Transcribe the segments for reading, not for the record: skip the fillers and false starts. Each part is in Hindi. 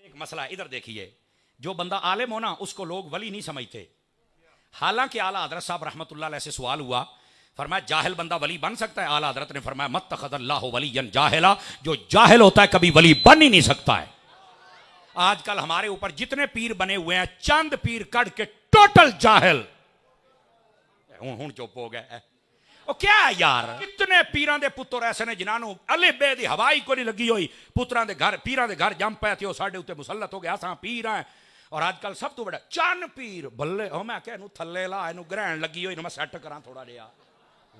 एक मसला इधर देखिए, जो बंदा आलिम हो ना उसको लोग वली नहीं समझते। हालांकि आला हजरत साहब रहमतुल्लाह अलैह से सवाल हुआ, फरमाया जाहिल बंदा वली बन सकता है? आला हजरत ने फरमाया मत्तखज़ल्लाहु वलिय्यन जाहिला, जो जाहिल होता है कभी वली बन ही नहीं सकता है। आजकल हमारे ऊपर जितने पीर बने हुए हैं, चंद पीर कट के टोटल जाहिल। हूं चुप हो गए। ਉਹ क्या है यार, कितने पीरां दे पुत्तर ऐसे ने जिन्होंने अले बे दी हवाई को नहीं लगी हुई, पुत्रां दे घर पीरां दे घर जम पे थे, वो साडे उत्ते मुसल्लत हो गया, असां पीर हैं। और आजकल सब तो बड़ा चन पीर बल्ले हो, मैं क्या थल्ले ला इनू ग्रहण लगी हुई, मैं सैट करा थोड़ा जिहा।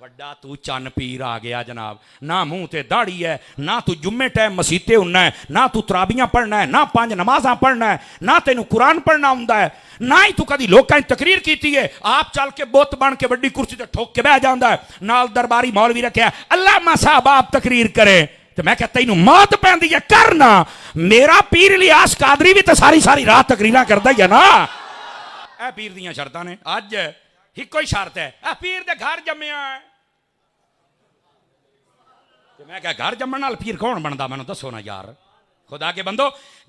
वड्डा तू चन पीर आ गया जनाब, ना मुंह ते दाढ़ी है, ना तू जुम्मे टाइम मसीते हुन्ना है, ना तू तराबियां पढ़ना है, ना 5 नमाज़ां पढ़ना है, ना तेनू कुरान पढ़ना हुंदा है, ना ही तू कदी लोकां दी तकरीर कीती है। आप चल के बुत बन के वड्डी कुर्सी ते ठोक के बह जांदा है, नाल दरबारी मौलवी रखिया अल्लामा साहब आप तकरीर करे। तो मैं कहता तेनू मौत पैंदी है करना। मेरा पीर इलियास कादरी भी तो सारी सारी रात तकरीरां करदा ही है ना। ए पीर दियां शर्तां ने, अज इक्को ही शर्त है, ए पीर दे घर जम्मिया है। तो मैं क्या घर जम्मन नाल पीर कौन बनता, मैनू दसो ना यार, खुदा के बंदो।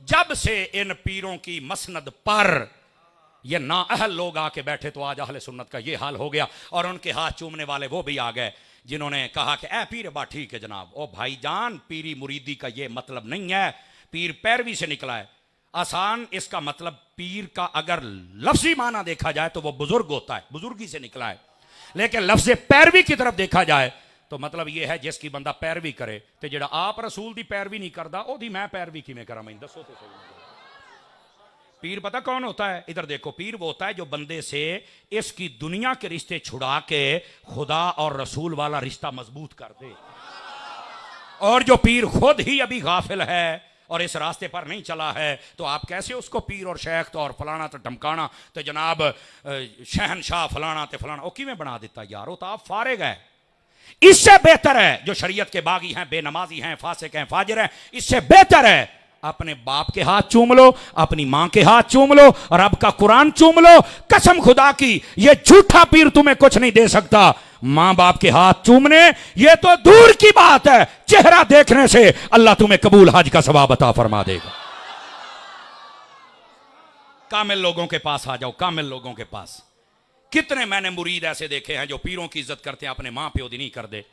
जब से इन पीरों की मसनद पर ये ना अहल लोग आके बैठे तो आज अहले सुन्नत का ये हाल हो गया। और उनके हाथ चूमने वाले वो भी आ गए जिन्होंने कहा कि ए पीर बा ठीक है जनाब। ओ भाईजान, पीरी मुरीदी का ये मतलब नहीं है, पीर पैरवी से निकला है। आसान इसका मतलब पीर का अगर लफ्जी माना देखा जाए तो वो बुजुर्ग होता है, बुजुर्गी से निकला है। लेकिन लफ्ज पैरवी की तरफ देखा जाए तो मतलब यह है जिसकी बंदा पैरवी करे। तो जेड़ा आप रसूल दी पैरवी नहीं करता ओदी मैं पैरवी किवें करा, मैं दसो तो सही। पीर पता कौन होता है? इधर देखो, पीर वो होता है जो बंदे से इसकी दुनिया के रिश्ते छुड़ा के खुदा और रसूल वाला रिश्ता मजबूत कर दे। और जो पीर खुद ही अभी गाफिल है और इस रास्ते पर नहीं चला है, तो आप कैसे उसको पीर और शेख तो और फलाना तो धमकाना तो जनाब शहनशाह फलाना तो फलाना, वो किवें बना देता यार? वो तो आप फारिग है। इससे बेहतर है जो शरीयत के बागी हैं, बेनमाजी हैं, फासिक हैं, फाजिर हैं, इससे बेहतर है अपने बाप के हाथ चूम लो, अपनी मां के हाथ चूम लो, रब का कुरान चूम लो। कसम खुदा की ये झूठा पीर तुम्हें कुछ नहीं दे सकता। मां बाप के हाथ चूमने ये तो दूर की बात है, चेहरा देखने से अल्लाह तुम्हें कबूल हज का सवाब अता फरमा देगा। कामिल लोगों के पास आ जाओ, कामिल लोगों के पास। कितने मैंने मुरीद ऐसे देखे हैं जो पीरों की इज्जत करते हैं, अपने मां प्यो दी नहीं करते।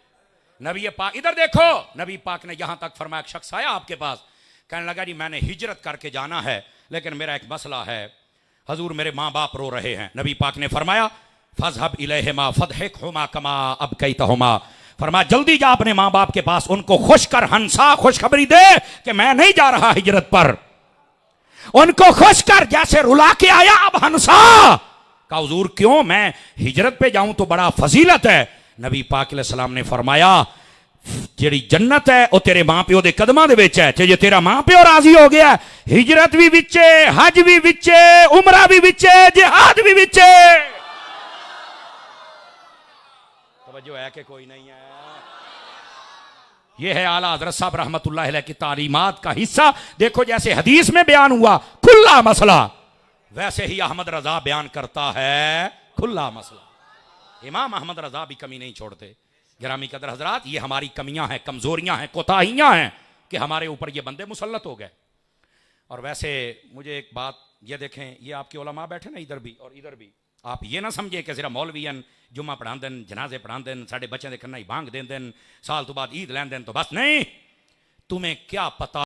नबी पाक इधर देखो, नबी पाक ने यहां तक फरमाया, शख्स आया आपके पास, कहने लगा जी मैंने हिजरत करके जाना है लेकिन मेरा एक मसला है हजूर, मेरे माँ बाप रो रहे हैं। नबी पाक ने फरमाया फज़हब इलैहिमा फदहिकहुमा कमा अबकैतहुमा, फरमाया जल्दी जा अपने माँ बाप के पास, उनको खुश कर, हंसा, खुशखबरी दे कि मैं नहीं जा रहा हिजरत पर। उनको खुश कर जैसे रुला के आया अब हंसा। का हुजूर क्यों? मैं हिजरत पे जाऊं तो बड़ा फजीलत है। नबी पाक अलैहि सलाम ने फरमाया जेड़ी जन्नत है वो तेरे मां प्यो दे कदमां दे विच है। जे तेरा मां प्यो राजी हो गया, हिजरत भी विचे, हज भी विचे, उमरा भी विचे, जिहाद भी विचे। तवज्जो है कि कोई नहीं है? ये है आला हज़रत साहब रहमतुल्लाह अलैह की तालीमात का हिस्सा। देखो जैसे हदीस में बयान हुआ खुला मसला, वैसे ही अहमद रजा बयान करता है खुला मसला। इमाम अहमद रजा भी कमी नहीं छोड़ते। गिरामी कदर हजरात, ये हमारी कमियां हैं, कमजोरियां हैं, कोताहियां हैं कि हमारे ऊपर ये बंदे मुसल्लत हो गए। और वैसे मुझे एक बात ये देखें, ये आपके उलमा बैठे ना इधर भी और इधर भी, आप ये ना समझे कि सिर्फ मौलवीयन जुम्मा पढ़ा देन, जनाजे पढ़ा देन, साढ़े बच्चों के कन्ना ही भांग देन, साल तो बाद ईद लैन देन, तो बस नहीं। तुम्हें क्या पता